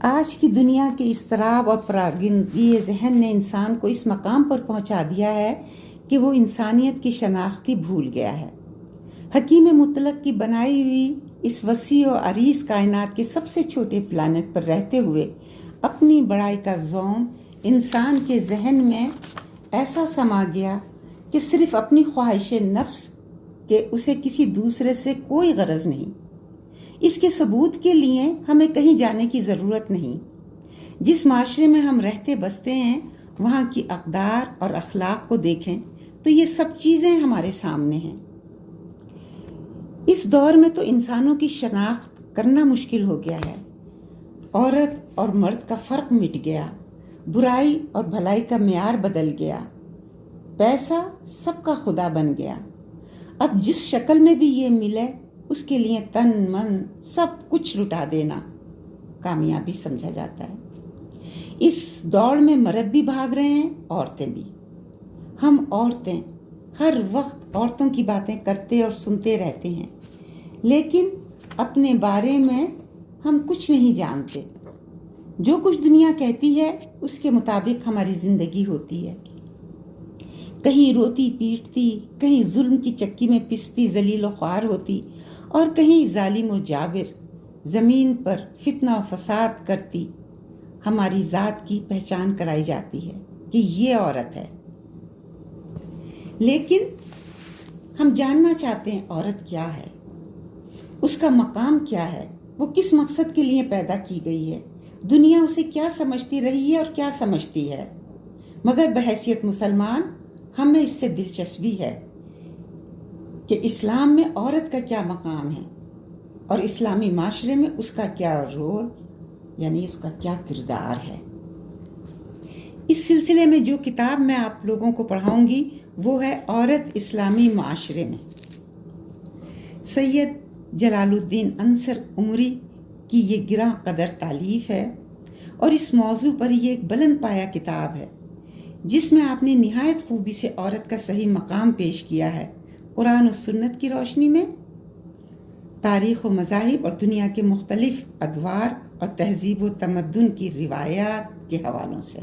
آج کی دنیا کے اضطراب اور پراگندگی ذہن نے انسان کو اس مقام پر پہنچا دیا ہے کہ وہ انسانیت کی شناختی بھول گیا ہے۔ حکیم مطلق کی بنائی ہوئی اس وسیع و عریض کائنات کے سب سے چھوٹے پلانٹ پر رہتے ہوئے اپنی بڑائی کا زوم انسان کے ذہن میں ایسا سما گیا کہ صرف اپنی خواہش نفس کہ اسے کسی دوسرے سے کوئی غرض نہیں۔ اس کے ثبوت کے لیے ہمیں کہیں جانے کی ضرورت نہیں۔ جس معاشرے میں ہم رہتے بستے ہیں وہاں کی اقدار اور اخلاق کو دیکھیں تو یہ سب چیزیں ہمارے سامنے ہیں۔ اس دور میں تو انسانوں کی شناخت کرنا مشکل ہو گیا ہے۔ عورت اور مرد کا فرق مٹ گیا، برائی اور بھلائی کا معیار بدل گیا، پیسہ سب کا خدا بن گیا۔ اب جس شکل میں بھی یہ ملے اس کے لیے تن من سب کچھ لٹا دینا کامیابی سمجھا جاتا ہے۔ اس دوڑ میں مرد بھی بھاگ رہے ہیں، عورتیں بھی۔ ہم عورتیں ہر وقت عورتوں کی باتیں کرتے اور سنتے رہتے ہیں، لیکن اپنے بارے میں ہم کچھ نہیں جانتے۔ جو کچھ دنیا کہتی ہے اس کے مطابق ہماری زندگی ہوتی ہے۔ کہیں روتی پیٹتی، کہیں ظلم کی چکی میں پستی ذلیل و خوار ہوتی، اور کہیں ظالم و جابر زمین پر فتنہ و فساد کرتی ہماری ذات کی پہچان کرائی جاتی ہے کہ یہ عورت ہے۔ لیکن ہم جاننا چاہتے ہیں عورت کیا ہے، اس کا مقام کیا ہے، وہ کس مقصد کے لیے پیدا کی گئی ہے، دنیا اسے کیا سمجھتی رہی ہے اور کیا سمجھتی ہے۔ مگر بحیثیت مسلمان ہمیں اس سے دلچسپی ہے کہ اسلام میں عورت کا کیا مقام ہے اور اسلامی معاشرے میں اس کا کیا رول یعنی اس کا کیا کردار ہے۔ اس سلسلے میں جو کتاب میں آپ لوگوں کو پڑھاؤں گی وہ ہے عورت اسلامی معاشرے میں۔ سید جلال الدین انصر عمری کی یہ گراں قدر تالیف ہے اور اس موضوع پر یہ ایک بلند پایہ کتاب ہے جس میں آپ نے نہایت خوبی سے عورت کا صحیح مقام پیش کیا ہے، قرآن و سنت کی روشنی میں، تاریخ و مذاہب اور دنیا کے مختلف ادوار اور تہذیب و تمدن کی روایات کے حوالوں سے۔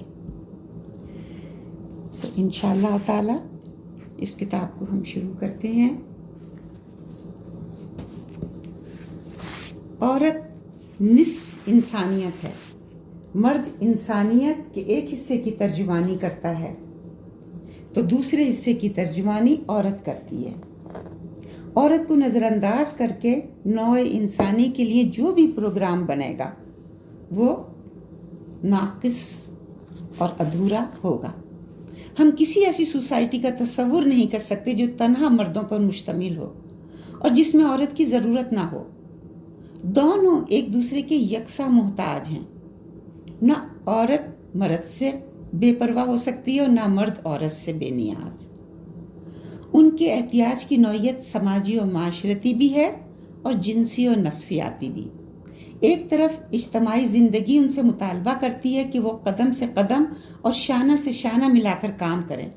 تو انشاءاللہ تعالی اس کتاب کو ہم شروع کرتے ہیں۔ عورت نصف انسانیت ہے، مرد انسانیت کے ایک حصے کی ترجمانی کرتا ہے تو دوسرے حصے کی ترجمانی عورت کرتی ہے۔ عورت کو نظر انداز کر کے نوع انسانی کے لیے جو بھی پروگرام بنے گا وہ ناقص اور ادھورا ہوگا۔ ہم کسی ایسی سوسائٹی کا تصور نہیں کر سکتے جو تنہا مردوں پر مشتمل ہو اور جس میں عورت کی ضرورت نہ ہو۔ دونوں ایک دوسرے کے یکساں محتاج ہیں۔ نہ عورت مرد سے بے پرواہ ہو سکتی ہے اور نہ مرد عورت سے بے نیاز۔ ان کے احتیاج کی نوعیت سماجی و معاشرتی بھی ہے اور جنسی و نفسیاتی بھی۔ ایک طرف اجتماعی زندگی ان سے مطالبہ کرتی ہے کہ وہ قدم سے قدم اور شانہ سے شانہ ملا کر کام کریں،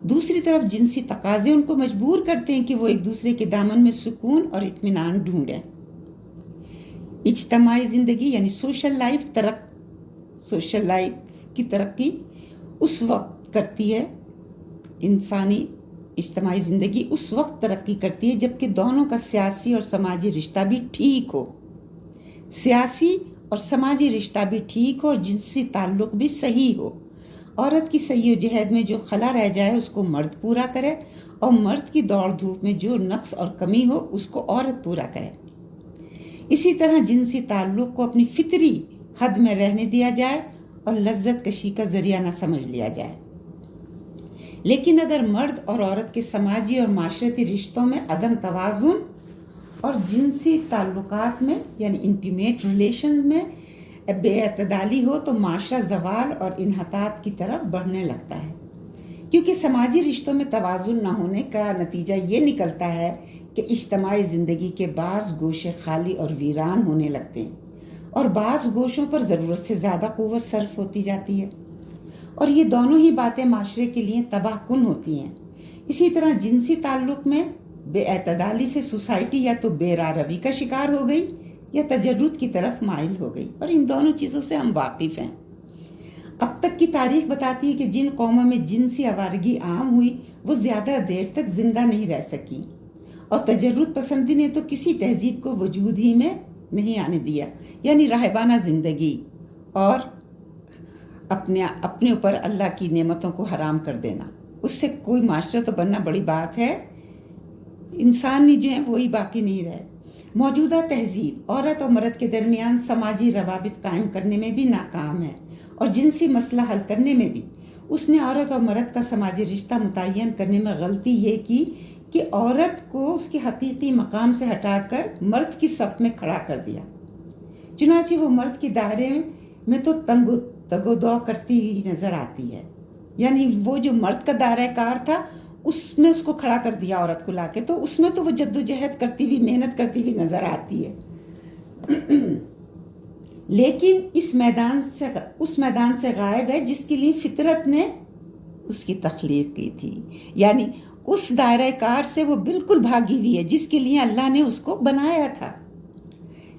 دوسری طرف جنسی تقاضے ان کو مجبور کرتے ہیں کہ وہ ایک دوسرے کے دامن میں سکون اور اطمینان ڈھونڈیں۔ اجتماعی زندگی یعنی سوشل لائف کی ترقی اس وقت کرتی ہے، انسانی اجتماعی زندگی اس وقت ترقی کرتی ہے جبکہ دونوں کا سیاسی اور سماجی رشتہ بھی ٹھیک ہو، سیاسی اور سماجی رشتہ بھی ٹھیک ہو اور جنسی تعلق بھی صحیح ہو۔ عورت کی صحیح و جہد میں جو خلا رہ جائے اس کو مرد پورا کرے اور مرد کی دوڑ دھوپ میں جو نقص اور کمی ہو اس کو عورت پورا کرے۔ اسی طرح جنسی تعلق کو اپنی فطری حد میں رہنے دیا جائے اور لذت کشی کا ذریعہ نہ سمجھ لیا جائے۔ لیکن اگر مرد اور عورت کے سماجی اور معاشرتی رشتوں میں عدم توازن اور جنسی تعلقات میں یعنی انٹیمیٹ ریلیشن میں بے اعتدالی ہو تو معاشرہ زوال اور انحطاط کی طرف بڑھنے لگتا ہے، کیونکہ سماجی رشتوں میں توازن نہ ہونے کا نتیجہ یہ نکلتا ہے کہ اجتماعی زندگی کے بعض گوشے خالی اور ویران ہونے لگتے ہیں اور بعض گوشوں پر ضرورت سے زیادہ قوت صرف ہوتی جاتی ہے، اور یہ دونوں ہی باتیں معاشرے کے لیے تباہ کن ہوتی ہیں۔ اسی طرح جنسی تعلق میں بے اعتدالی سے سوسائٹی یا تو بے راہ روی کا شکار ہو گئی یا تجرد کی طرف مائل ہو گئی، اور ان دونوں چیزوں سے ہم واقف ہیں۔ اب تک کی تاریخ بتاتی ہے کہ جن قوموں میں جنسی آوارگی عام ہوئی وہ زیادہ دیر تک زندہ نہیں رہ سکی، اور تجرد پسندی نے تو کسی تہذیب کو وجود ہی میں نہیں آنے دیا، یعنی راہبانہ زندگی اور اپنے اوپر اللہ کی نعمتوں کو حرام کر دینا، اس سے کوئی معاشرہ تو بننا بڑی بات ہے، انسانی جو ہیں وہی باقی نہیں رہے۔ موجودہ تہذیب عورت اور مرد کے درمیان سماجی روابط قائم کرنے میں بھی ناکام ہے، اور جنسی مسئلہ حل کرنے میں بھی۔ اس نے عورت اور مرد کا سماجی رشتہ متعین کرنے میں غلطی یہ کی کہ عورت کو اس کے حقیقی مقام سے ہٹا کر مرد کی صف میں کھڑا کر دیا، چنانچہ وہ مرد کے دائرے میں تو تگ و دو کرتی ہی نظر آتی ہے، یعنی وہ جو مرد کا دائرہ کار تھا اس میں اس کو کھڑا کر دیا عورت کو لا کے، تو اس میں تو وہ جد و جہد کرتی ہوئی، محنت کرتی ہوئی نظر آتی ہے، لیکن اس میدان سے غائب ہے جس کے لیے فطرت نے اس کی تخلیق کی تھی، یعنی اس دائرہ کار سے وہ بالکل بھاگی ہوئی ہے جس کے لیے اللہ نے اس کو بنایا تھا۔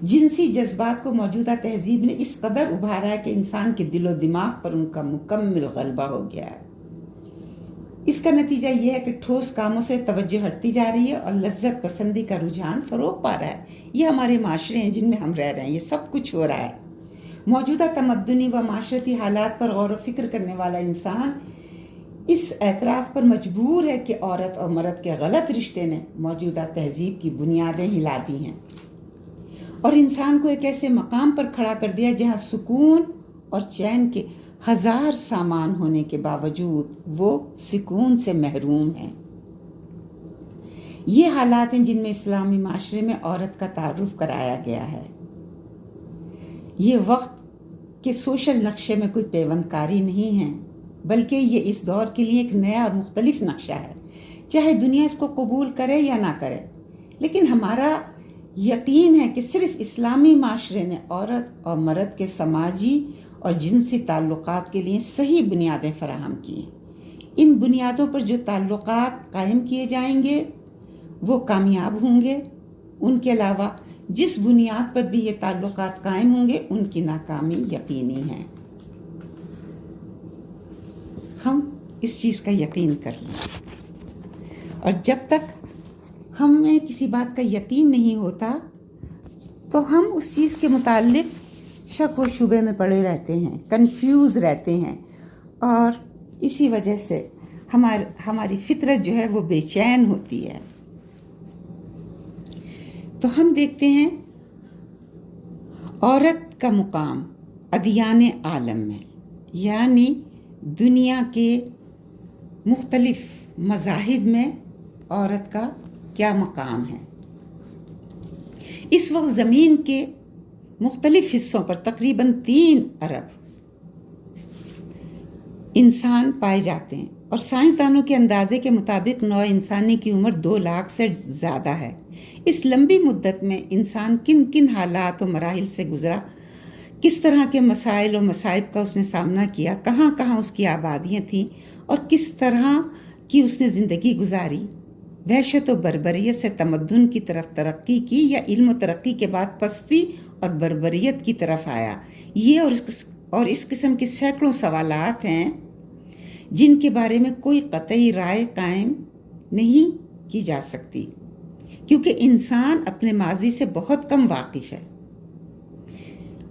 جنسی جذبات کو موجودہ تہذیب نے اس قدر ابھارا ہے کہ انسان کے دل و دماغ پر ان کا مکمل غلبہ ہو گیا ہے۔ اس کا نتیجہ یہ ہے کہ ٹھوس کاموں سے توجہ ہٹتی جا رہی ہے اور لذت پسندی کا رجحان فروغ پا رہا ہے۔ یہ ہمارے معاشرے ہیں جن میں ہم رہ رہے ہیں، یہ سب کچھ ہو رہا ہے۔ موجودہ تمدنی و معاشرتی حالات پر غور و فکر کرنے والا انسان اس اعتراف پر مجبور ہے کہ عورت اور مرد کے غلط رشتے نے موجودہ تہذیب کی بنیادیں ہلا دی ہیں، اور انسان کو ایک ایسے مقام پر کھڑا کر دیا جہاں سکون اور چین کے ہزار سامان ہونے کے باوجود وہ سکون سے محروم ہیں۔ یہ حالات ہیں جن میں اسلامی معاشرے میں عورت کا تعارف کرایا گیا ہے۔ یہ وقت کے سوشل نقشے میں کوئی پیوند کاری نہیں ہے، بلکہ یہ اس دور کے لیے ایک نیا اور مختلف نقشہ ہے، چاہے دنیا اس کو قبول کرے یا نہ کرے۔ لیکن ہمارا یقین ہے کہ صرف اسلامی معاشرے نے عورت اور مرد کے سماجی اور جنسی تعلقات کے لیے صحیح بنیادیں فراہم کی ہیں۔ ان بنیادوں پر جو تعلقات قائم کیے جائیں گے وہ کامیاب ہوں گے، ان کے علاوہ جس بنیاد پر بھی یہ تعلقات قائم ہوں گے ان کی ناکامی یقینی ہے۔ ہم اس چیز کا یقین کر لیں، اور جب تک ہمیں کسی بات کا یقین نہیں ہوتا تو ہم اس چیز کے متعلق شک و شبے میں پڑے رہتے ہیں، کنفیوز رہتے ہیں، اور اسی وجہ سے ہماری فطرت جو ہے وہ بے چین ہوتی ہے۔ تو ہم دیکھتے ہیں عورت کا مقام ادیان عالم میں، یعنی دنیا کے مختلف مذاہب میں عورت کا کیا مقام ہے۔ اس وقت زمین کے مختلف حصوں پر تقریباً 3 ارب انسان پائے جاتے ہیں، اور سائنسدانوں کے اندازے کے مطابق نوع انسانی کی عمر 2 لاکھ سے زیادہ ہے۔ اس لمبی مدت میں انسان کن کن حالات و مراحل سے گزرا، کس طرح کے مسائل و مصائب کا اس نے سامنا کیا، کہاں کہاں اس کی آبادیاں تھیں، اور کس طرح کی اس نے زندگی گزاری، وحشت و بربریت سے تمدن کی طرف ترقی کی یا علم و ترقی کے بعد پستی اور بربریت کی طرف آیا، یہ اور اس قسم کے سینکڑوں سوالات ہیں جن کے بارے میں کوئی قطعی رائے قائم نہیں کی جا سکتی، کیونکہ انسان اپنے ماضی سے بہت کم واقف ہے،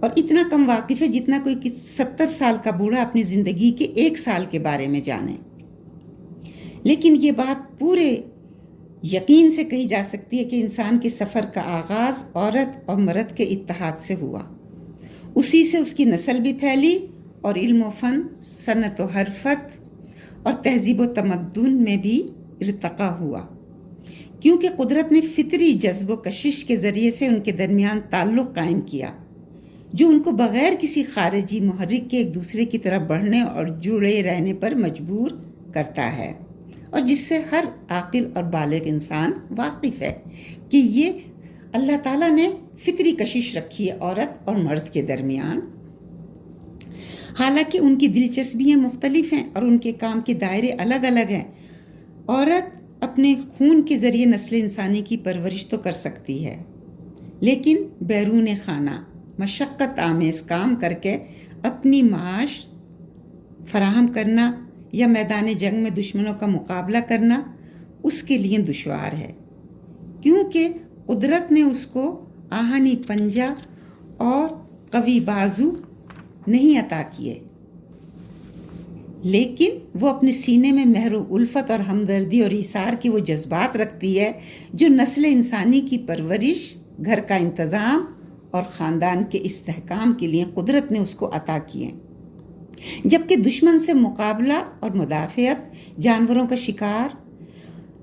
اور اتنا کم واقف ہے جتنا کوئی 70 سال کا بوڑھا اپنی زندگی کے 1 سال کے بارے میں جانے۔ لیکن یہ بات پورے یقین سے کہی جا سکتی ہے کہ انسان کے سفر کا آغاز عورت اور مرد کے اتحاد سے ہوا، اسی سے اس کی نسل بھی پھیلی، اور علم و فن، صنعت و حرفت اور تہذیب و تمدن میں بھی ارتقا ہوا، کیونکہ قدرت نے فطری جذب و کشش کے ذریعے سے ان کے درمیان تعلق قائم کیا، جو ان کو بغیر کسی خارجی محرک کے ایک دوسرے کی طرف بڑھنے اور جڑے رہنے پر مجبور کرتا ہے، اور جس سے ہر عاقل اور بالغ انسان واقف ہے کہ یہ اللہ تعالیٰ نے فطری کشش رکھی ہے عورت اور مرد کے درمیان۔ حالانکہ ان کی دلچسپیاں مختلف ہیں اور ان کے کام کے دائرے الگ الگ ہیں۔ عورت اپنے خون کے ذریعے نسل انسانی کی پرورش تو کر سکتی ہے، لیکن بیرون خانہ مشقت آمیز کام کر کے اپنی معاش فراہم کرنا یا میدان جنگ میں دشمنوں کا مقابلہ کرنا اس کے لیے دشوار ہے، کیونکہ قدرت نے اس کو آہنی پنجہ اور قوی بازو نہیں عطا کیے، لیکن وہ اپنے سینے میں مہر و الفت اور ہمدردی اور ایثار کی وہ جذبات رکھتی ہے جو نسل انسانی کی پرورش، گھر کا انتظام اور خاندان کے استحکام کے لیے قدرت نے اس کو عطا کیے، جبکہ دشمن سے مقابلہ اور مدافعت، جانوروں کا شکار،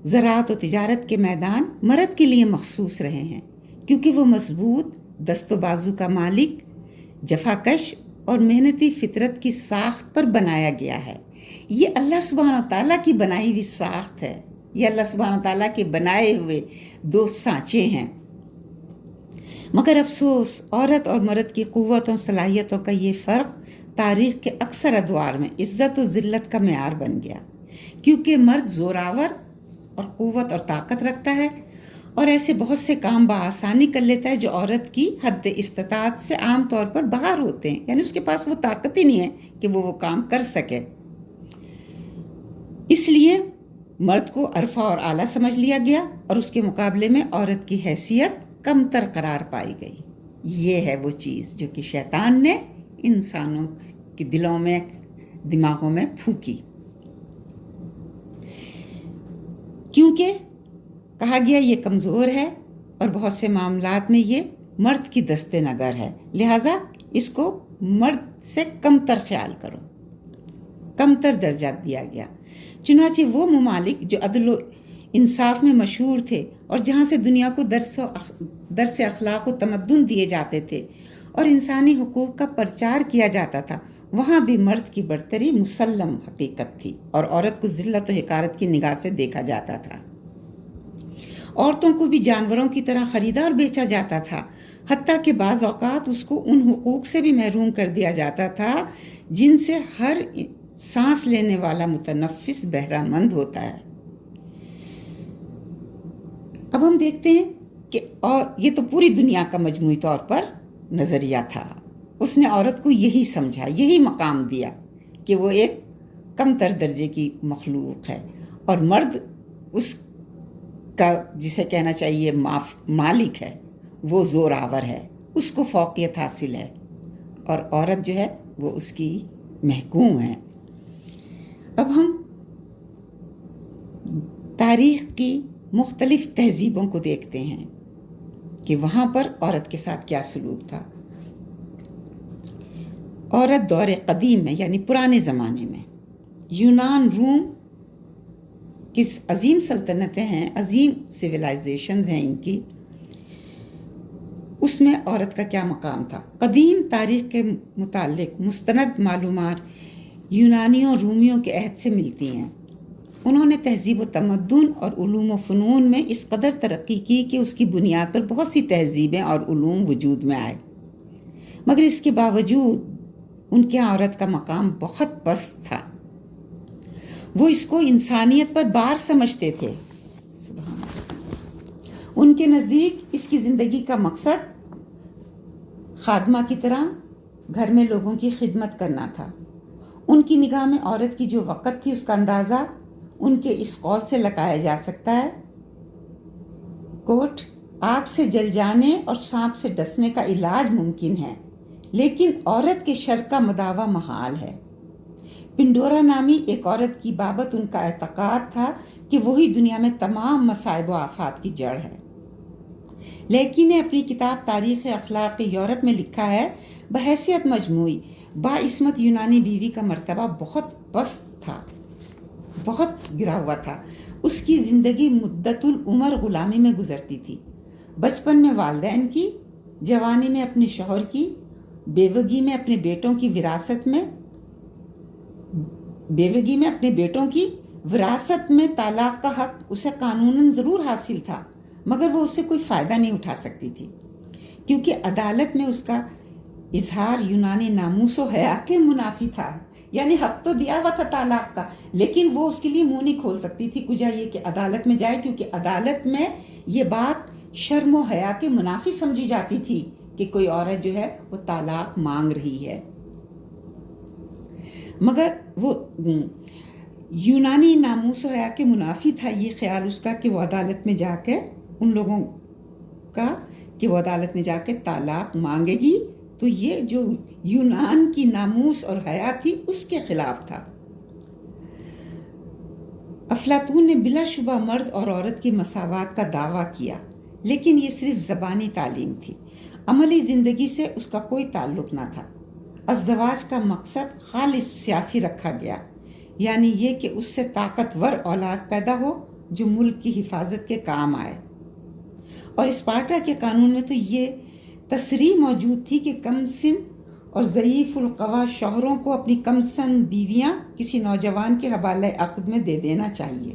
زراعت و تجارت کے میدان مرد کے لیے مخصوص رہے ہیں، کیونکہ وہ مضبوط دست و بازو کا مالک، جفاکش اور محنتی فطرت کی ساخت پر بنایا گیا ہے۔ یہ اللہ سبحانہ و تعالیٰ کی بنائی ہوئی ساخت ہے، یہ اللہ سبحانہ و تعالیٰ کے بنائے ہوئے دو سانچے ہیں۔ مگر افسوس، عورت اور مرد کی قوت و صلاحیتوں کا یہ فرق تاریخ کے اکثر ادوار میں عزت و ذلت کا معیار بن گیا، کیونکہ مرد زوراور اور قوت اور طاقت رکھتا ہے اور ایسے بہت سے کام بآسانی کر لیتا ہے جو عورت کی حد استطاعت سے عام طور پر باہر ہوتے ہیں، یعنی اس کے پاس وہ طاقت ہی نہیں ہے کہ وہ کام کر سکے۔ اس لیے مرد کو عرفہ اور اعلیٰ سمجھ لیا گیا اور اس کے مقابلے میں عورت کی حیثیت کمتر قرار پائی گئی۔ یہ ہے وہ چیز جو کہ شیطان نے انسانوں کے دلوں میں، دماغوں میں پھونکی، کیونکہ کہا گیا یہ کمزور ہے اور بہت سے معاملات میں یہ مرد کی دست نگر ہے، لہٰذا اس کو مرد سے کمتر خیال کرو، کمتر درجہ دیا گیا۔ چنانچہ وہ ممالک جو عدل و انصاف میں مشہور تھے اور جہاں سے دنیا کو درس اخلاق و تمدن دیے جاتے تھے اور انسانی حقوق کا پرچار کیا جاتا تھا، وہاں بھی مرد کی برتری مسلم حقیقت تھی اور عورت کو ذلت و حقارت کی نگاہ سے دیکھا جاتا تھا۔ عورتوں کو بھی جانوروں کی طرح خریدا اور بیچا جاتا تھا، حتیٰ کہ بعض اوقات اس کو ان حقوق سے بھی محروم کر دیا جاتا تھا جن سے ہر سانس لینے والا متنفس بہرہ مند ہوتا ہے۔ اب ہم دیکھتے ہیں کہ اور یہ تو پوری دنیا کا مجموعی طور پر نظریہ تھا، اس نے عورت کو یہی سمجھا، یہی مقام دیا کہ وہ ایک کم تر درجے کی مخلوق ہے اور مرد اس کا جسے کہنا چاہیے مالک ہے، وہ زوراور ہے، اس کو فوقیت حاصل ہے، اور عورت جو ہے وہ اس کی محکوم ہے۔ اب ہم تاریخ کی مختلف تہذیبوں کو دیکھتے ہیں کہ وہاں پر عورت کے ساتھ کیا سلوک تھا۔ عورت دور قدیم میں یعنی پرانے زمانے میں یونان، روم کی عظیم سلطنتیں ہیں، عظیم سویلائزیشنز ہیں ان کی، اس میں عورت کا کیا مقام تھا۔ قدیم تاریخ کے متعلق مستند معلومات یونانیوں رومیوں کے عہد سے ملتی ہیں۔ انہوں نے تہذیب و تمدن اور علوم و فنون میں اس قدر ترقی کی کہ اس کی بنیاد پر بہت سی تہذیبیں اور علوم وجود میں آئے، مگر اس کے باوجود ان کے عورت کا مقام بہت پست تھا۔ وہ اس کو انسانیت پر بار سمجھتے تھے۔ ان کے نزدیک اس کی زندگی کا مقصد خادمہ کی طرح گھر میں لوگوں کی خدمت کرنا تھا۔ ان کی نگاہ میں عورت کی جو وقت تھی اس کا اندازہ ان کے اس قول سے لگایا جا سکتا ہے، کوٹ، آگ سے جل جانے اور سانپ سے ڈسنے کا علاج ممکن ہے لیکن عورت کے شر کا مداوع محال ہے۔ پنڈورا نامی ایک عورت کی بابت ان کا اعتقاد تھا کہ وہی دنیا میں تمام مصائب و آفات کی جڑ ہے۔ لیکی نے اپنی کتاب تاریخ اخلاق یورپ میں لکھا ہے، بحیثیت مجموعی باعصمت یونانی بیوی کا مرتبہ بہت پست تھا، بہت گرا ہوا تھا۔ اس کی زندگی مدت العمر غلامی میں گزرتی تھی، بچپن میں والدین کی، جوانی میں اپنے شوہر کی، بیوگی میں اپنے بیٹوں کی وراثت میں طلاق کا حق اسے قانوناً ضرور حاصل تھا، مگر وہ اس سے کوئی فائدہ نہیں اٹھا سکتی تھی، کیونکہ عدالت میں اس کا اظہار یونانی ناموس و حیا کے منافی تھا۔ یعنی حق تو دیا ہوا تھا طلاق کا، لیکن وہ اس کے لیے منہ نہیں کھول سکتی تھی، کجا یہ کہ عدالت میں جائے، کیونکہ عدالت میں یہ بات شرم و حیا کے منافی سمجھی جاتی تھی کہ کوئی عورت جو ہے وہ طلاق مانگ رہی ہے. مگر وہ یونانی ناموس و حیا کے منافی تھا یہ خیال اس کا کہ وہ عدالت میں جا کے ان لوگوں کا کہ وہ عدالت میں جا کے طلاق مانگے گی. تو یہ جو یونان کی ناموس اور حیا تھی اس کے خلاف تھا. افلاطون نے بلا شبہ مرد اور عورت کی مساوات کا دعویٰ کیا، لیکن یہ صرف زبانی تعلیم تھی، عملی زندگی سے اس کا کوئی تعلق نہ تھا. ازدواج کا مقصد خالص سیاسی رکھا گیا، یعنی یہ کہ اس سے طاقتور اولاد پیدا ہو جو ملک کی حفاظت کے کام آئے. اور اسپارٹا کے قانون میں تو یہ تصریح موجود تھی کہ کم سن اور ضعیف القوا شوہروں کو اپنی کم سن بیویاں کسی نوجوان کے حوالہ عقد میں دے دینا چاہیے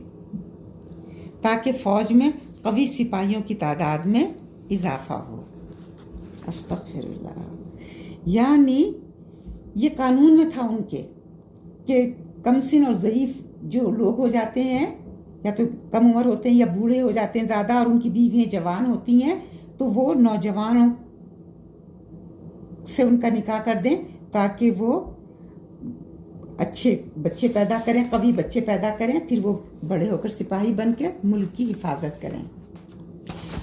تاکہ فوج میں قوی سپاہیوں کی تعداد میں اضافہ ہو. استغفر اللہ. یعنی یہ قانون میں تھا ان کے کہ کم سن اور ضعیف جو لوگ ہو جاتے ہیں یا تو کم عمر ہوتے ہیں یا بوڑھے ہو جاتے ہیں زیادہ اور ان کی بیویاں جوان ہوتی ہیں تو وہ نوجوانوں سے ان کا نکاح کر دیں تاکہ وہ اچھے بچے پیدا کریں، قوی بچے پیدا کریں، پھر وہ بڑے ہو کر سپاہی بن کے ملک کی حفاظت کریں.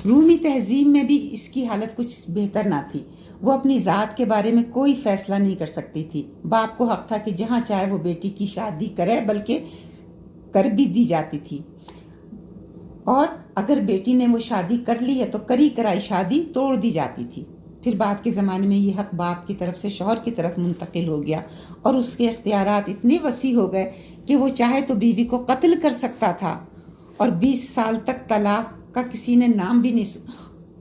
رومی تہذیب میں بھی اس کی حالت کچھ بہتر نہ تھی. وہ اپنی ذات کے بارے میں کوئی فیصلہ نہیں کر سکتی تھی. باپ کو حق تھا کہ جہاں چاہے وہ بیٹی کی شادی کرے، بلکہ کر بھی دی جاتی تھی. اور اگر بیٹی نے وہ شادی کر لی ہے تو کری کرائی شادی توڑ دی جاتی تھی. پھر بعد کے زمانے میں یہ حق باپ کی طرف سے شوہر کی طرف منتقل ہو گیا اور اس کے اختیارات اتنے وسیع ہو گئے کہ وہ چاہے تو بیوی کو قتل کر سکتا تھا اور 20 سال تک طلاق کا کسی نے نام بھی نہیں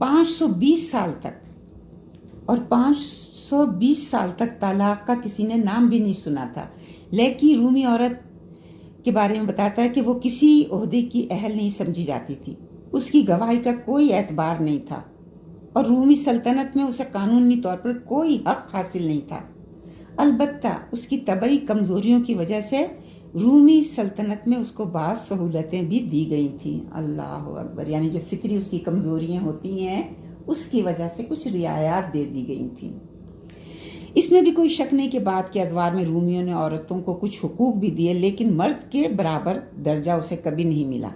520 سال تک اور 520 سال تک طلاق کا کسی نے نام بھی نہیں سنا تھا. لیکن رومی عورت کے بارے میں بتاتا ہے کہ وہ کسی عہدے کی اہل نہیں سمجھی جاتی تھی، اس کی گواہی کا کوئی اعتبار نہیں تھا اور رومی سلطنت میں اسے قانونی طور پر کوئی حق حاصل نہیں تھا. البتہ اس کی طبعی کمزوریوں کی وجہ سے رومی سلطنت میں اس کو بعض سہولتیں بھی دی گئی تھیں. اللہ اکبر. یعنی جو فطری اس کی کمزوریاں ہوتی ہیں اس کی وجہ سے کچھ رعایات دے دی گئی تھیں. اس میں بھی کوئی شک نہیں کہ بعد کے ادوار میں رومیوں نے عورتوں کو کچھ حقوق بھی دیے، لیکن مرد کے برابر درجہ اسے کبھی نہیں ملا.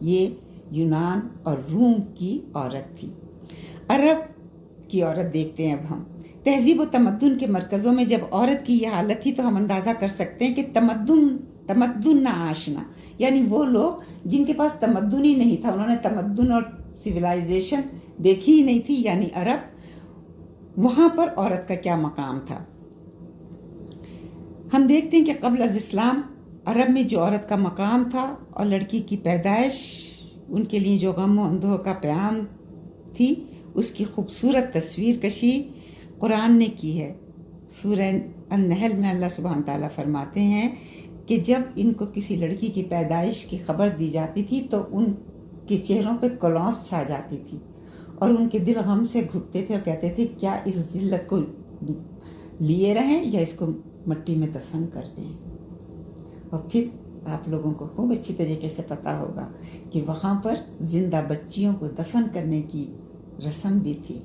یہ یونان اور روم کی عورت تھی. عرب کی عورت دیکھتے ہیں اب ہم. تہذیب و تمدن کے مرکزوں میں جب عورت کی یہ حالت تھی تو ہم اندازہ کر سکتے ہیں کہ تمدن نہ آشنا، یعنی وہ لوگ جن کے پاس تمدن ہی نہیں تھا، انہوں نے تمدن اور سویلائزیشن دیکھی ہی نہیں تھی، یعنی عرب. وہاں پر عورت کا کیا مقام تھا. ہم دیکھتے ہیں کہ قبل از اسلام عرب میں جو عورت کا مقام تھا اور لڑکی کی پیدائش ان کے لیے جو غم و اندوہ کا پیام تھی، اس کی خوبصورت تصویر کشی قرآن نے کی ہے. سورہ النحل میں اللہ سبحانہ تعالیٰ فرماتے ہیں کہ جب ان کو کسی لڑکی کی پیدائش کی خبر دی جاتی تھی تو ان کے چہروں پہ کلونس چھا جاتی تھی اور ان کے دل غم سے گھٹتے تھے اور کہتے تھے کیا اس ذلت کو لیے رہیں یا اس کو مٹی میں دفن کر دیں. اور پھر آپ لوگوں کو خوب اچھی طریقے سے پتہ ہوگا کہ وہاں پر زندہ بچیوں کو دفن کرنے کی رسم بھی تھی.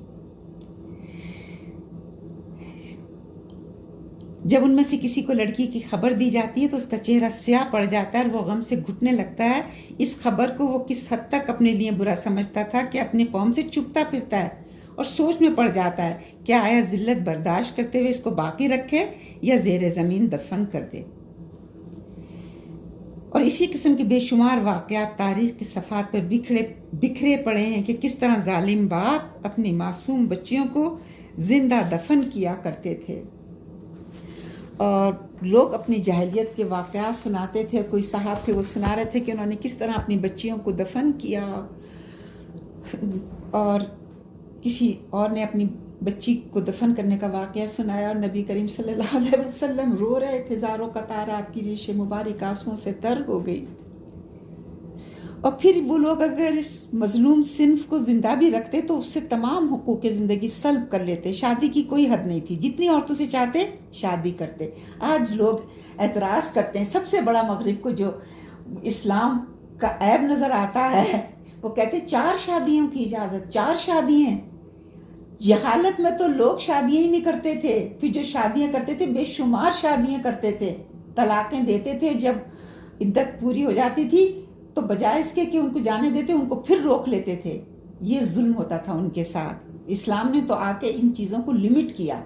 جب ان میں سے کسی کو لڑکی کی خبر دی جاتی ہے تو اس کا چہرہ سیاہ پڑ جاتا ہے اور وہ غم سے گھٹنے لگتا ہے. اس خبر کو وہ کس حد تک اپنے لیے برا سمجھتا تھا کہ اپنی قوم سے چھپتا پھرتا ہے اور سوچ میں پڑ جاتا ہے کہ آیا ذلت برداشت کرتے ہوئے اس کو باقی رکھے یا زیر زمین دفن کر دے. اور اسی قسم کے بے شمار واقعات تاریخ کے صفحات پر بکھرے پڑے ہیں کہ کس طرح ظالم باپ اپنی معصوم بچیوں کو زندہ دفن کیا کرتے تھے. اور لوگ اپنی جاہلیت کے واقعات سناتے تھے. کوئی صاحب تھے وہ سنا رہے تھے کہ انہوں نے کس طرح اپنی بچیوں کو دفن کیا اور کسی اور نے اپنی بچی کو دفن کرنے کا واقعہ سنایا اور نبی کریم صلی اللہ علیہ وسلم رو رہے تھے. زاروں قطار آپ کی ریش مبارک آنسوؤں سے تر ہو گئی. اور پھر وہ لوگ اگر اس مظلوم صنف کو زندہ بھی رکھتے تو اس سے تمام حقوق زندگی سلب کر لیتے. شادی کی کوئی حد نہیں تھی، جتنی عورتوں سے چاہتے شادی کرتے. آج لوگ اعتراض کرتے ہیں. سب سے بڑا مغرب کو جو اسلام کا عیب نظر آتا ہے وہ کہتے 4 شادیوں کی اجازت، 4 شادیاں. جہالت میں تو لوگ شادیاں ہی نہیں کرتے تھے، پھر جو شادیاں کرتے تھے بے شمار شادیاں کرتے تھے، طلاقیں دیتے تھے. جب عدت پوری ہو جاتی تھی تو بجائے اس کے کہ ان کو جانے دیتے ان کو پھر روک لیتے تھے. یہ ظلم ہوتا تھا ان کے ساتھ. اسلام نے تو آ کے ان چیزوں کو لمٹ کیا.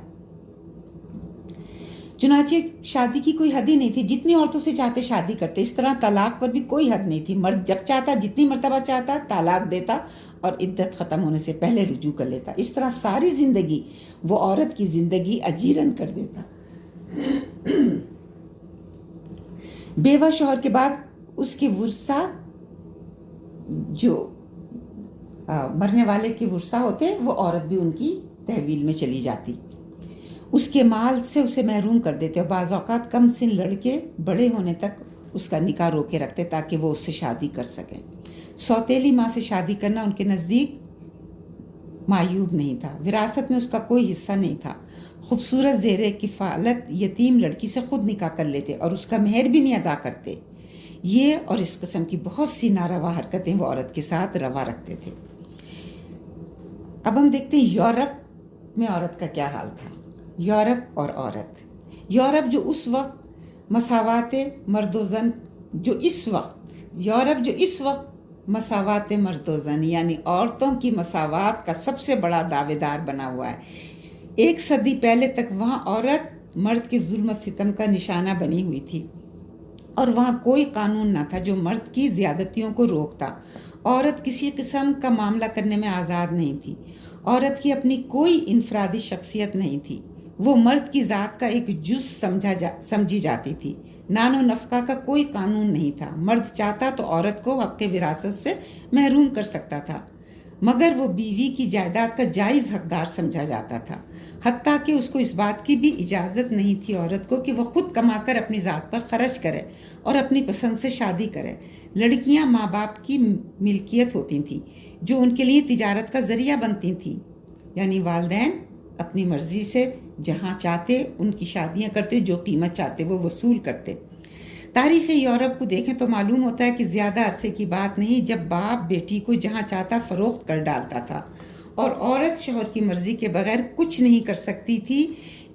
چنانچہ شادی کی کوئی حد ہی نہیں تھی، جتنی عورتوں سے چاہتے شادی کرتے. اس طرح طلاق پر بھی کوئی حد نہیں تھی. مرد جب چاہتا جتنی مرتبہ چاہتا طلاق دیتا اور عدت ختم ہونے سے پہلے رجوع کر لیتا. اس طرح ساری زندگی وہ عورت کی زندگی اجیرن کر دیتا. بیوہ شوہر کے بعد اس کے ورثہ، جو مرنے والے کے ورثہ ہوتے، وہ عورت بھی ان کی تحویل میں چلی جاتی. اس کے مال سے اسے محروم کر دیتے اور بعض اوقات کم سن لڑکے بڑے ہونے تک اس کا نکاح روکے رکھتے تاکہ وہ اس سے شادی کر سکیں. سوتیلی ماں سے شادی کرنا ان کے نزدیک معیوب نہیں تھا. وراثت میں اس کا کوئی حصہ نہیں تھا. خوبصورت زیر کفالت یتیم لڑکی سے خود نکاح کر لیتے اور اس کا مہر بھی نہیں ادا کرتے. یہ اور اس قسم کی بہت سی ناروا حرکتیں وہ عورت کے ساتھ روا رکھتے تھے. اب ہم دیکھتے ہیں یورپ میں عورت کا کیا حال تھا. یورپ اور عورت. یورپ جو اس وقت مساوات مرد و زن یورپ جو اس وقت مساوات مرد و زن یعنی عورتوں کی مساوات کا سب سے بڑا دعوے دار بنا ہوا ہے. 1 صدی پہلے تک وہاں عورت مرد کے ظلم و ستم کا نشانہ بنی ہوئی تھی اور وہاں کوئی قانون نہ تھا جو مرد کی زیادتیوں کو روکتا. عورت کسی قسم کا معاملہ کرنے میں آزاد نہیں تھی. عورت کی اپنی کوئی انفرادی شخصیت نہیں تھی. وہ مرد کی ذات کا ایک جز سمجھی جاتی تھی. نان و نفقہ کا کوئی قانون نہیں تھا. مرد چاہتا تو عورت کو حق وراثت سے محروم کر سکتا تھا، مگر وہ بیوی کی جائیداد کا جائز حقدار سمجھا جاتا تھا. حتیٰ کہ اس کو اس بات کی بھی اجازت نہیں تھی عورت کو کہ وہ خود کما کر اپنی ذات پر خرچ کرے اور اپنی پسند سے شادی کرے. لڑکیاں ماں باپ کی ملکیت ہوتی تھیں جو ان کے لیے تجارت کا ذریعہ بنتی تھیں. یعنی والدین اپنی مرضی سے جہاں چاہتے ان کی شادیاں کرتے، جو قیمت چاہتے وہ وصول کرتے. تاریخ یورپ کو دیکھیں تو معلوم ہوتا ہے کہ زیادہ عرصے کی بات نہیں جب باپ بیٹی کو جہاں چاہتا فروخت کر ڈالتا تھا اور عورت شوہر کی مرضی کے بغیر کچھ نہیں کر سکتی تھی.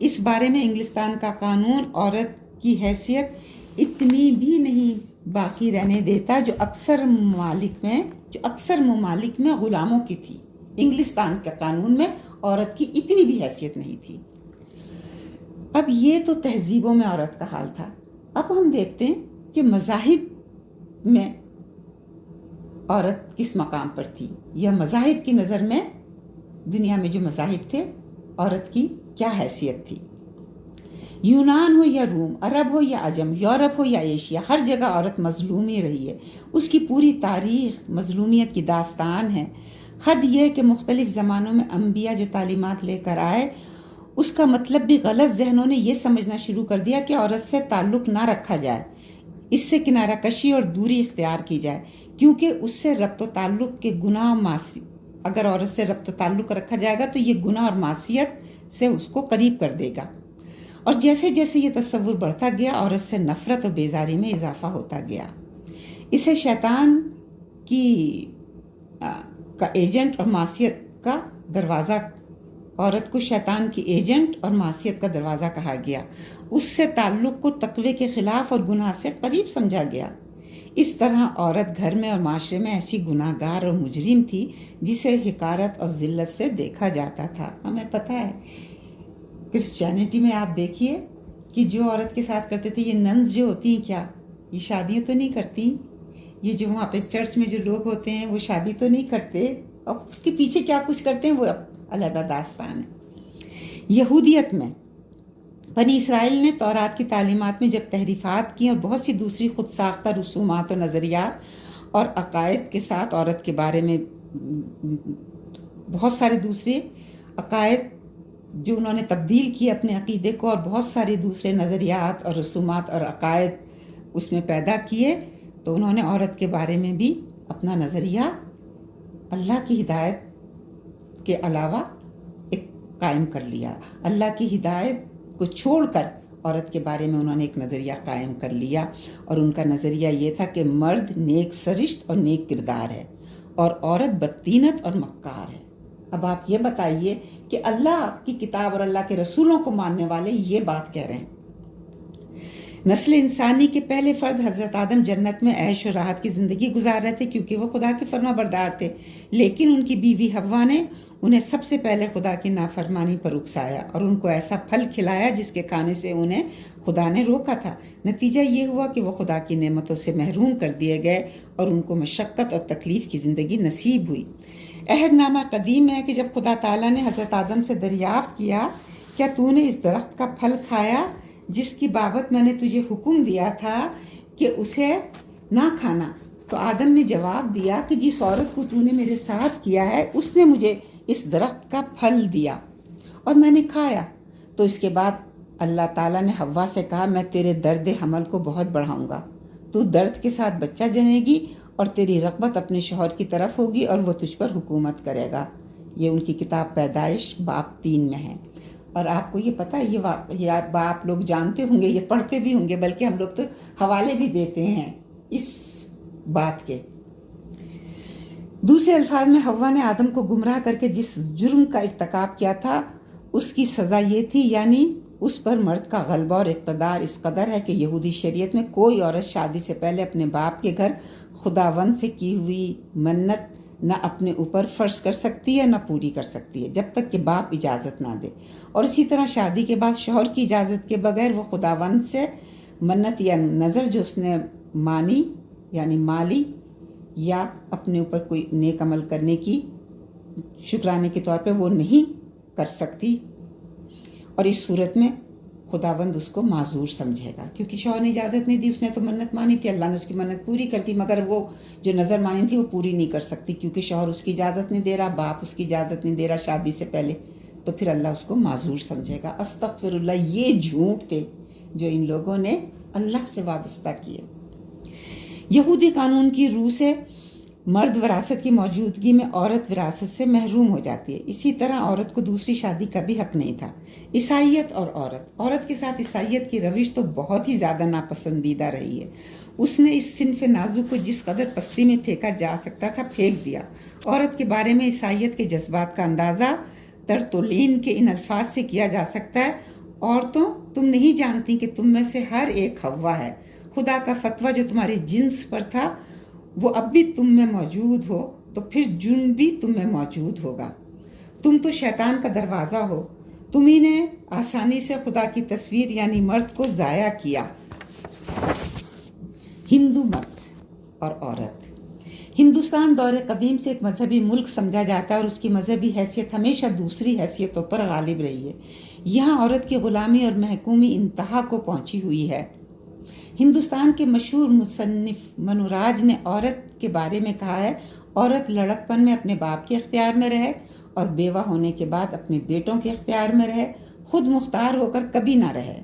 اس بارے میں انگلستان کا قانون عورت کی حیثیت اتنی بھی نہیں باقی رہنے دیتا جو اکثر ممالک میں غلاموں کی تھی. انگلستان کے قانون میں عورت کی اتنی بھی حیثیت نہیں تھی. اب یہ تو تہذیبوں میں عورت کا حال تھا. اب ہم دیکھتے ہیں کہ مذاہب میں عورت کس مقام پر تھی، یا مذاہب کی نظر میں دنیا میں جو مذاہب تھے عورت کی کیا حیثیت تھی. یونان ہو یا روم، عرب ہو یا عجم، یورپ ہو یا ایشیا، ہر جگہ عورت مظلوم ہی رہی ہے. اس کی پوری تاریخ مظلومیت کی داستان ہے. حد یہ کہ مختلف زمانوں میں انبیاء جو تعلیمات لے کر آئے اس کا مطلب بھی غلط ذہنوں نے یہ سمجھنا شروع کر دیا کہ عورت سے تعلق نہ رکھا جائے، اس سے کنارہ کشی اور دوری اختیار کی جائے، کیونکہ اس سے ربط و تعلق کے گناہ اگر عورت سے ربط و تعلق رکھا جائے گا تو یہ گناہ اور معصیت سے اس کو قریب کر دے گا. اور جیسے جیسے یہ تصور بڑھتا گیا عورت سے نفرت و بیزاری میں اضافہ ہوتا گیا. اسے شیطان کا ایجنٹ اور معصیت کا دروازہ، عورت کو شیطان کی ایجنٹ اور معصیت کا دروازہ کہا گیا. اس سے تعلق کو تقوی کے خلاف اور گناہ سے قریب سمجھا گیا. اس طرح عورت گھر میں اور معاشرے میں ایسی گناہ گار اور مجرم تھی جسے حقارت اور ذلت سے دیکھا جاتا تھا. ہمیں پتہ ہے کرسچینٹی میں آپ دیکھیے کہ جو عورت کے ساتھ کرتے تھے، یہ ننز جو ہوتی ہیں کیا یہ شادیاں تو نہیں کرتی، یہ جو وہاں پہ چرچ میں جو لوگ ہوتے ہیں وہ شادی تو نہیں کرتے، اور اس کے پیچھے کیا کچھ کرتے ہیں وہ علیحدہ داستان ہے. یہودیت میں بنی اسرائیل نے تورات کی تعلیمات میں جب تحریفات کی اور بہت سی دوسری خود ساختہ رسومات و نظریات اور عقائد کے ساتھ عورت کے بارے میں بہت سارے دوسرے عقائد جو انہوں نے تبدیل کیے اپنے عقیدے کو، اور بہت سارے دوسرے نظریات اور رسومات اور عقائد اس میں پیدا کیے، تو انہوں نے عورت کے بارے میں بھی اپنا نظریہ اللہ کی ہدایت کے علاوہ ایک قائم کر لیا. اللہ کی ہدایت کو چھوڑ کر عورت کے بارے میں انہوں نے ایک نظریہ قائم کر لیا، اور ان کا نظریہ یہ تھا کہ مرد نیک سرشت اور نیک کردار ہے اور عورت بدطینت اور مکار ہے۔ اب آپ یہ بتائیے کہ اللہ کی کتاب اور اللہ کے رسولوں کو ماننے والے یہ بات کہہ رہے ہیں۔ نسل انسانی کے پہلے فرد حضرت آدم جنت میں عیش و راحت کی زندگی گزار رہے تھے کیونکہ وہ خدا کے فرما بردار تھے، لیکن ان کی بیوی حوا نے انہیں سب سے پہلے خدا کی نافرمانی پر اکسایا اور ان کو ایسا پھل کھلایا جس کے کھانے سے انہیں خدا نے روکا تھا۔ نتیجہ یہ ہوا کہ وہ خدا کی نعمتوں سے محروم کر دیے گئے اور ان کو مشقت اور تکلیف کی زندگی نصیب ہوئی۔ عہد نامہ قدیم ہے کہ جب خدا تعالیٰ نے حضرت آدم سے دریافت کیا، کیا تو نے اس درخت کا پھل کھایا جس کی بابت میں نے تجھے حکم دیا تھا کہ اسے نہ کھانا؟ تو آدم نے جواب دیا کہ جس عورت کو تو نے میرے ساتھ کیا ہے اس نے مجھے اس درخت کا پھل دیا اور میں نے کھایا۔ تو اس کے بعد اللہ تعالیٰ نے حوا سے کہا، میں تیرے درد حمل کو بہت بڑھاؤں گا، تو درد کے ساتھ بچہ جنے گی اور تیری رغبت اپنے شوہر کی طرف ہوگی اور وہ تجھ پر حکومت کرے گا۔ یہ ان کی کتاب پیدائش باب 3 میں ہے۔ اور آپ کو یہ پتہ ہے، یہ آپ لوگ جانتے ہوں گے، یہ پڑھتے بھی ہوں گے، بلکہ ہم لوگ تو حوالے بھی دیتے ہیں اس بات کے۔ دوسرے الفاظ میں حوا نے آدم کو گمراہ کر کے جس جرم کا ارتکاب کیا تھا اس کی سزا یہ تھی، یعنی اس پر مرد کا غلبہ اور اقتدار اس قدر ہے کہ یہودی شریعت میں کوئی عورت شادی سے پہلے اپنے باپ کے گھر خداوند سے کی ہوئی منت نہ اپنے اوپر فرض کر سکتی ہے نہ پوری کر سکتی ہے جب تک کہ باپ اجازت نہ دے، اور اسی طرح شادی کے بعد شوہر کی اجازت کے بغیر وہ خداوند سے منت یا نظر جو اس نے مانی یعنی مالی یا اپنے اوپر کوئی نیک عمل کرنے کی شکرانے کے طور پہ وہ نہیں کر سکتی، اور اس صورت میں خداوند اس کو معذور سمجھے گا کیونکہ شوہر نے اجازت نہیں دی، اس نے تو منت مانی تھی، اللہ نے اس کی منت پوری کرتی، مگر وہ جو نظر مانی تھی وہ پوری نہیں کر سکتی کیونکہ شوہر اس کی اجازت نہیں دے رہا، باپ اس کی اجازت نہیں دے رہا شادی سے پہلے، تو پھر اللہ اس کو معذور سمجھے گا۔ استغفر اللہ، یہ جھوٹ تھے جو ان لوگوں نے اللہ سے وابستہ کیے۔ یہودی قانون کی روح سے مرد وراثت کی موجودگی میں عورت وراثت سے محروم ہو جاتی ہے، اسی طرح عورت کو دوسری شادی کا بھی حق نہیں تھا۔ عیسائیت اور عورت کے ساتھ عیسائیت کی روش تو بہت ہی زیادہ ناپسندیدہ رہی ہے۔ اس نے اس صنف نازک کو جس قدر پستی میں پھینکا جا سکتا تھا پھینک دیا۔ عورت کے بارے میں عیسائیت کے جذبات کا اندازہ ترتولین کے ان الفاظ سے کیا جا سکتا ہے، عورتوں تم نہیں جانتی کہ تم میں سے ہر ایک حوا ہے، خدا کا فتویٰ جو تمہاری جنس پر تھا وہ اب بھی تم میں موجود ہو تو پھر جرم بھی تم میں موجود ہوگا۔ تم تو شیطان کا دروازہ ہو، تمہیں نے آسانی سے خدا کی تصویر یعنی مرد کو ضائع کیا۔ ہندو مت اور عورت۔ ہندوستان دور قدیم سے ایک مذہبی ملک سمجھا جاتا ہے اور اس کی مذہبی حیثیت ہمیشہ دوسری حیثیتوں پر غالب رہی ہے۔ یہاں عورت کی غلامی اور محکومی انتہا کو پہنچی ہوئی ہے۔ ہندوستان کے مشہور مصنف منوراج نے عورت کے بارے میں کہا ہے، عورت لڑکپن میں اپنے باپ کے اختیار میں رہے اور بیوہ ہونے کے بعد اپنے بیٹوں کے اختیار میں رہے، خود مختار ہو کر کبھی نہ رہے۔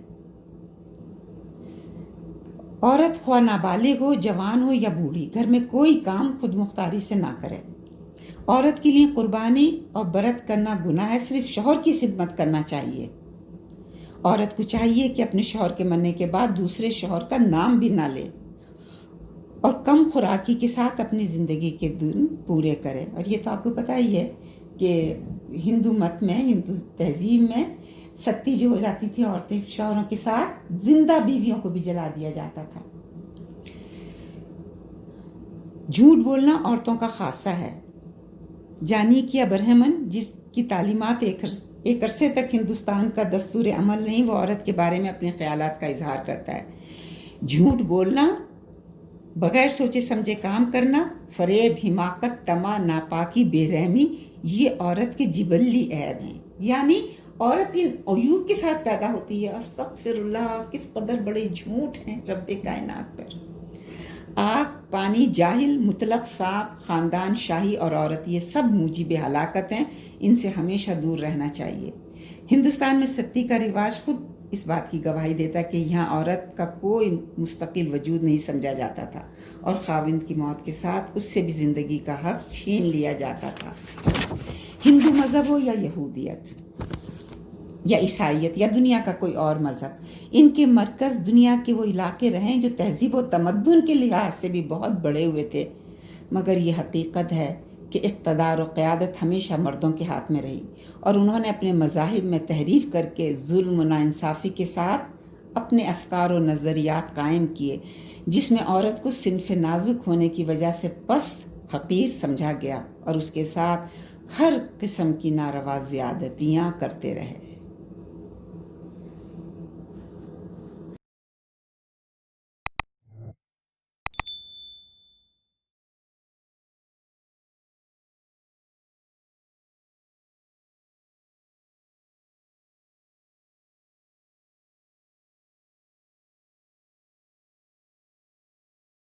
عورت خواہ نابالغ ہو، جوان ہو یا بوڑھی، گھر میں کوئی کام خود مختاری سے نہ کرے۔ عورت کے لیے قربانی اور برت کرنا گناہ ہے، صرف شوہر کی خدمت کرنا چاہیے۔ عورت کو چاہیے کہ اپنے شوہر کے مرنے کے بعد دوسرے شوہر کا نام بھی نہ لے اور کم خوراکی کے ساتھ اپنی زندگی کے دن پورے کرے۔ اور یہ تو آپ کو پتہ ہی ہے کہ ہندو مت میں، ہندو تہذیب میں ستی جو ہو جاتی تھی عورتیں شوہروں کے ساتھ، زندہ بیویوں کو بھی جلا دیا جاتا تھا۔ جھوٹ بولنا عورتوں کا خاصہ ہے۔ جانی کیا برہمن، جس کی تعلیمات ایک عرصے تک ہندوستان کا دستور عمل نہیں، وہ عورت کے بارے میں اپنے خیالات کا اظہار کرتا ہے۔ جھوٹ بولنا، بغیر سوچے سمجھے کام کرنا، فریب، حماقت، طمع، ناپاکی، بے رحمی، یہ عورت کے جبلی عیب ہیں، یعنی عورت ان عیوب کے ساتھ پیدا ہوتی ہے۔ استغفر اللہ، کس قدر بڑے جھوٹ ہیں رب کائنات پر۔ آگ، پانی، جاہل، مطلق، سانپ، خاندان شاہی اور عورت، یہ سب موجب ہلاکت ہیں، ان سے ہمیشہ دور رہنا چاہیے۔ ہندوستان میں ستی کا رواج خود اس بات کی گواہی دیتا ہے کہ یہاں عورت کا کوئی مستقل وجود نہیں سمجھا جاتا تھا اور خاوند کی موت کے ساتھ اس سے بھی زندگی کا حق چھین لیا جاتا تھا۔ ہندو مذہب ہو یا یہودیت یا عیسائیت یا دنیا کا کوئی اور مذہب، ان کے مرکز دنیا کے وہ علاقے رہیں جو تہذیب و تمدن کے لحاظ سے بھی بہت بڑے ہوئے تھے۔ مگر یہ حقیقت ہے کہ اقتدار و قیادت ہمیشہ مردوں کے ہاتھ میں رہی، اور انہوں نے اپنے مذاہب میں تحریف کر کے ظلم و ناانصافی کے ساتھ اپنے افکار و نظریات قائم کیے، جس میں عورت کو صنف نازک ہونے کی وجہ سے پست حقیر سمجھا گیا، اور اس کے ساتھ ہر قسم کی ناروا زیادتیاں کرتے رہے۔